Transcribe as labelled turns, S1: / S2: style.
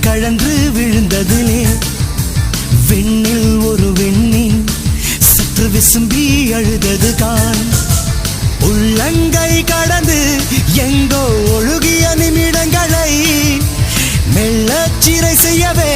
S1: கழன்று விழுந்ததிலே விண்ணில் ஒரு விண்ணின் சற்று விசும்பி அழுதது கான். உள்ளங்கை கடந்து எங்கோ ஒழுகிய நிமிடங்களை மெல்ல சிறை செய்யவே